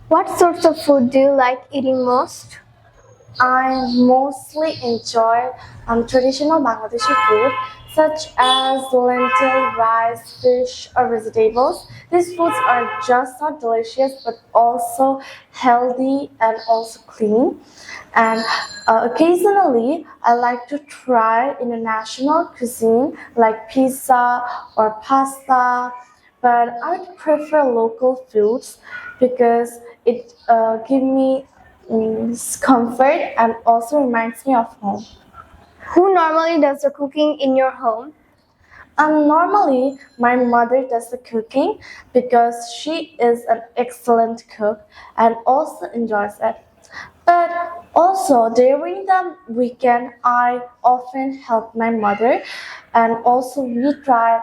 What sorts of food do you like eating most? I mostly enjoy traditional Bangladeshi food such as lentil, rice, fish, or vegetables. These foods are just not delicious but also healthy and also clean. And occasionally, I like to try international cuisine like pizza or pasta, but I would prefer local foods because it gives me comfort and also reminds me of home. Who normally does the cooking in your home? Normally, my mother does the cooking because she is an excellent cook and also enjoys it. But also during the weekend, I often help my mother, and also we try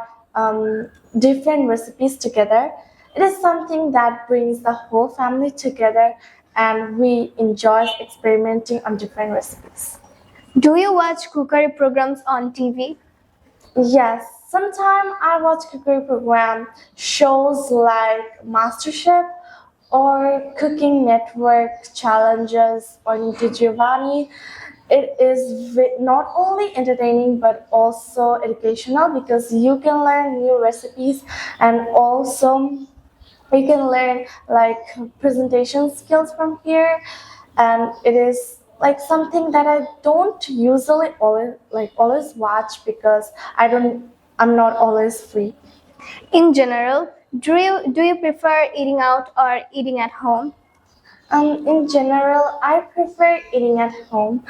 different recipes together. It is something that brings the whole family together, and we enjoy experimenting on different recipes. Do you watch cookery programs on TV? Yes, sometimes I watch cookery program shows like MasterChef or Cooking Network challenges on Giovanni. It is not only entertaining but also educational because you can learn new recipes and also you can learn like presentation skills from here, and it is like something that I don't usually always watch because I'm not always free. In general, do you prefer eating out or eating at home? In general, I prefer eating at home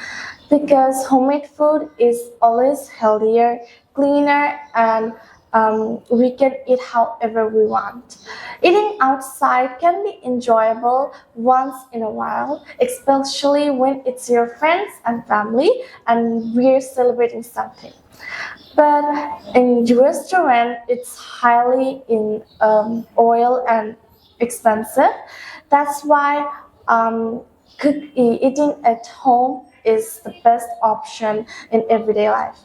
because homemade food is always healthier, cleaner, and we can eat however we want. Eating outside can be enjoyable once in a while, especially when it's your friends and family and we're celebrating something. But in the restaurant, it's highly in oil and expensive. That's why eating at home is the best option in everyday life.